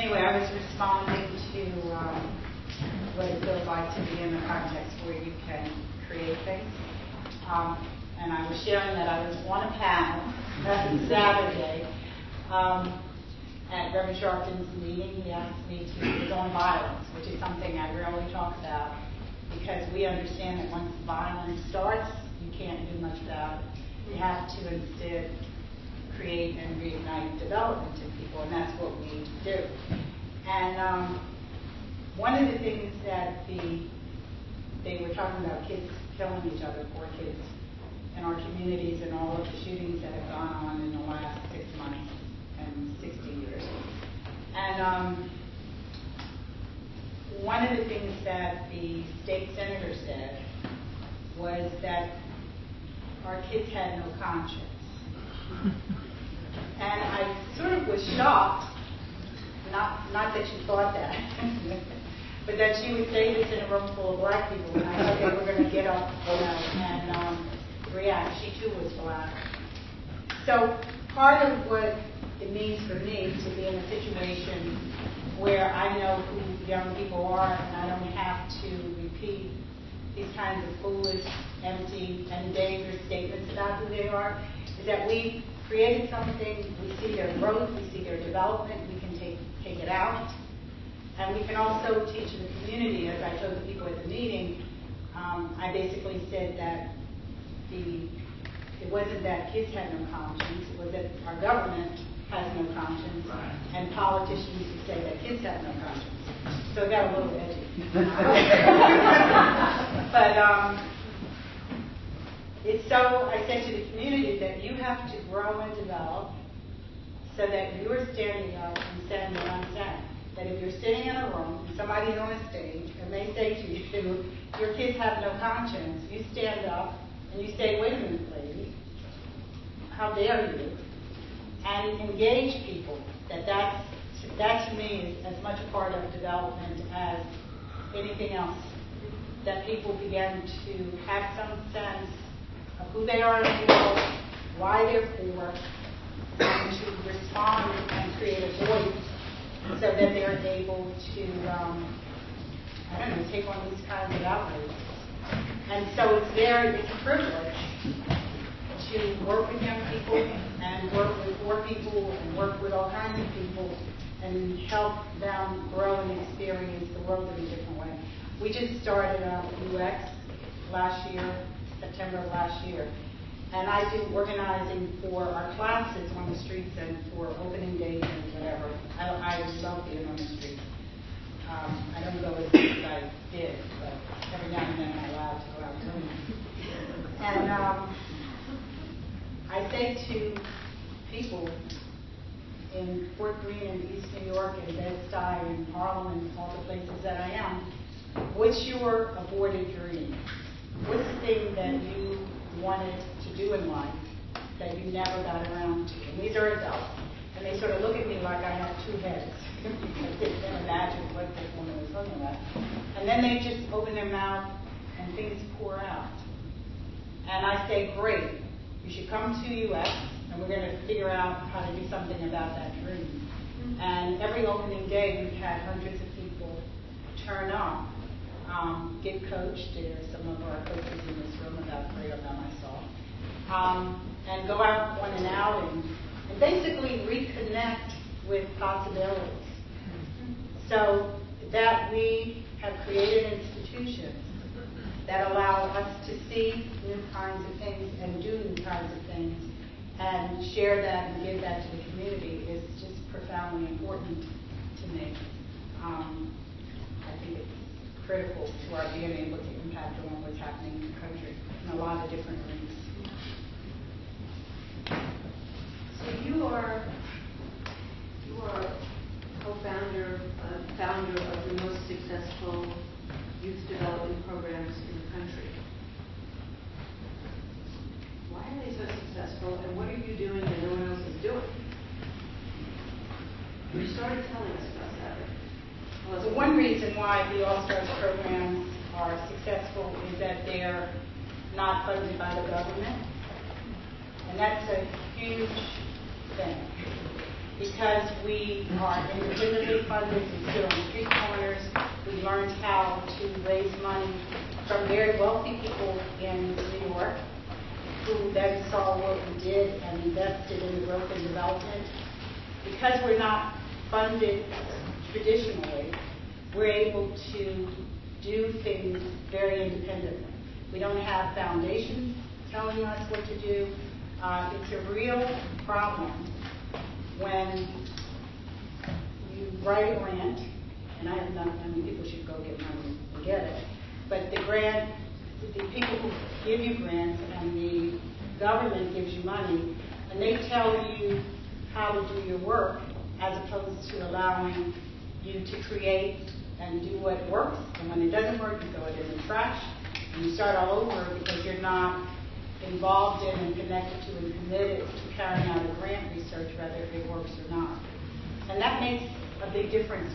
anyway, I was responding to what it feels like to be in a context where you can create things. And I was sharing that I was on a panel Saturday at Reverend Sharpton's meeting. He asked me to, it was on violence, which is something I rarely talk about, because we understand that once violence starts, you can't do much about it. You have to instead create and reignite development in people, and that's what we do. And one of the things that they were talking about, kids killing each other, poor kids in our communities, and all of the shootings that have gone on in the last 6 months and 60 years. And one of the things that the state senator said was that our kids had no conscience. And I sort of was shocked, not that she thought that, but that she would say this in a room full of black people, and I thought they were going to get up and react. She too was black. So part of what it means for me to be in a situation where I know who young people are, and I don't have to repeat these kinds of foolish, empty, and dangerous statements about who they are, is that we created something, we see their growth, we see their development, we can take it out, and we can also teach the community. As I told the people at the meeting, I basically said that it wasn't that kids had no conscience, it was that our government has no conscience, and politicians who say that kids have no conscience. So it got a little edgy. But it's so, I said to the community that you have to grow and develop so that you're standing up and saying what I'm saying. That if you're sitting in a room and somebody's on a stage and they say to you, your kids have no conscience, you stand up and you say, wait a minute, lady, how dare you? And engage people. That to me is as much a part of development as anything else. That people begin to have some sense of who they are in the world, why they're poor, and to respond and create a voice so that they're able to, take on these kinds of outrages. And so it's a privilege to work with young people and work with poor people and work with all kinds of people and help them grow and experience the world in a different way. We just started UX last year, September of last year, and I do organizing for our classes on the streets and for opening days and whatever. I love being on the streets. I don't go as much as I did, but every now and then I'm allowed to go out doing it. And I say to people in Fort Greene and East New York and Bed-Stuy and Harlem and all the places that I am, what's your aborted dream? What's the thing that you wanted to do in life that you never got around to? And these are adults. And they sort of look at me like I have two heads. I can't imagine what this woman was talking about. And then they just open their mouth and things pour out. And I say, great, you should come to UX and we're going to figure out how to do something about that dream. And every opening day we've had hundreds of people turn up, get coached. There's some of our coaches in this room, about 3 of them I saw, and go out on an outing and basically reconnect with possibilities. So that we have created institutions that allow us to see new kinds of things and do new kinds of things and share that and give that to the community is just profoundly important to me. I think it's critical to our being able to impact on what's happening in the country in a lot of different ways. So you are co-founder, founder of the most successful youth development programs in the country. Why are they so successful, and what are you doing that no one else is doing? You started telling us about that. So one reason why the All-Stars programs are successful is that they're not funded by the government, and that's a huge thing. because we are independently funded, we sit on street corners, we learned how to raise money from very wealthy people in New York, who then saw what we did and invested in the growth and development. Because we're not funded traditionally, we're able to do things very independently. We don't have foundations telling us what to do. It's a real problem when you write a grant, and I mean, people should go get money and get it, but the grant, the people who give you grants and the government gives you money, and they tell you how to do your work as opposed to allowing you to create and do what works, and when it doesn't work, you throw it in the trash, and you start all over because you're not involved in and connected to and committed to carrying out a grant research, whether it works or not. And that makes a big difference.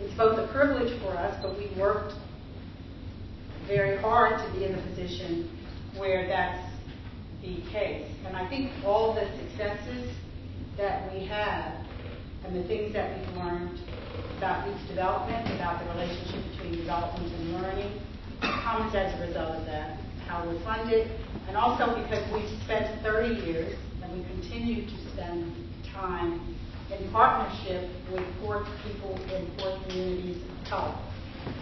It's both a privilege for us, but we worked very hard to be in a position where that's the case. And I think all the successes that we have and the things that we've learned about youth development, about the relationship between development and learning, comes as a result of that, how we're funded, and also because we've spent 30 years, and we continue to spend time in partnership with poor people in poor communities of color.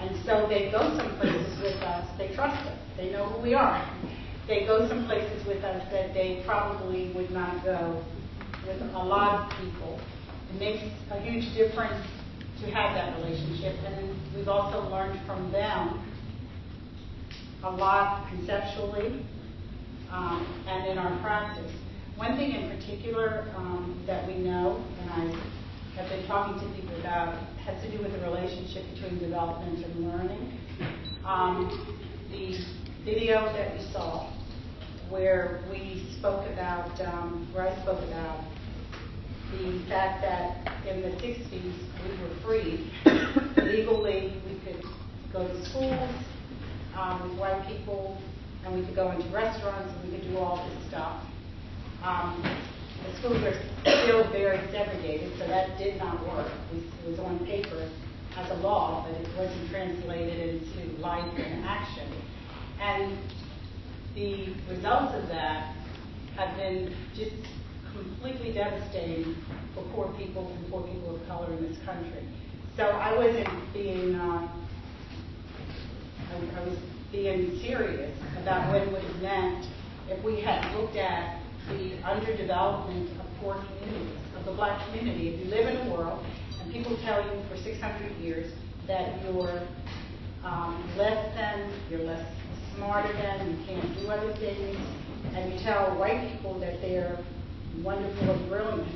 And so they go some places with us, they trust us, they know who we are. They go some places with us that they probably would not go with a lot of people. It makes a huge difference to have that relationship, and we've also learned from them a lot conceptually and in our practice. One thing in particular that we know, and I have been talking to people about, has to do with the relationship between development and learning. The video that we saw, where we spoke about, where I spoke about the fact that in the 60s we were free. Legally, we could go to schools with white people, and we could go into restaurants, and we could do all this stuff. The schools are still very segregated, so that did not work. It was on paper as a law, but it wasn't translated into life and action. And the results of that have been just completely devastating for poor people and poor people of color in this country. So I wasn't being, I was being serious about what it would have meant if we had looked at the underdevelopment of poor communities, of the black community. If you live in a world and people tell you for 600 years that you're less than, you're less smarter than, you can't do other things, and you tell white people that they're wonderful and brilliant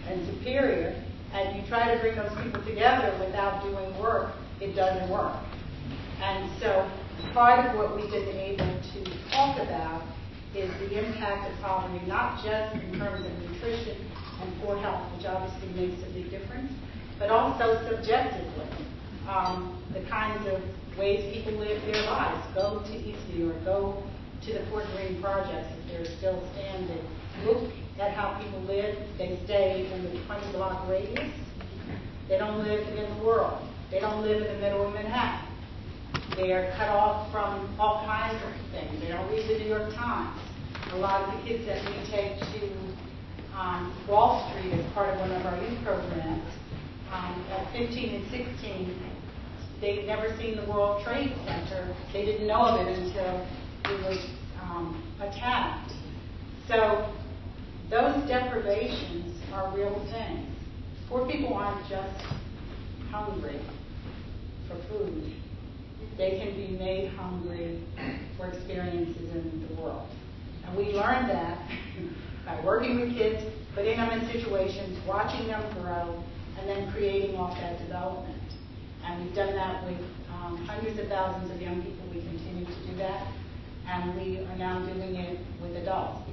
and superior, and you try to bring those people together without doing work, it doesn't work. And so part of what we've been able to talk about is the impact of poverty, not just in terms of nutrition and poor health, which obviously makes a big difference, but also subjectively, the kinds of ways people live their lives. Go to East New York, go to the Fort Greene projects if they're still standing. Look at how people live. They stay in the 20-block radius. They don't live in the world. They don't live in the middle of Manhattan. They are cut off from all kinds of things. They don't read the New York Times. A lot of the kids that we take to Wall Street as part of one of our youth programs, at 15 and 16, they'd never seen the World Trade Center. They didn't know of it until it was attacked. So those deprivations are real things. Poor people aren't just hungry for food. They can be made hungry for experiences in the world. And we learned that by working with kids, putting them in situations, watching them grow, and then creating off that development. And we've done that with hundreds of thousands of young people. We continue to do that. And we are now doing it with adults.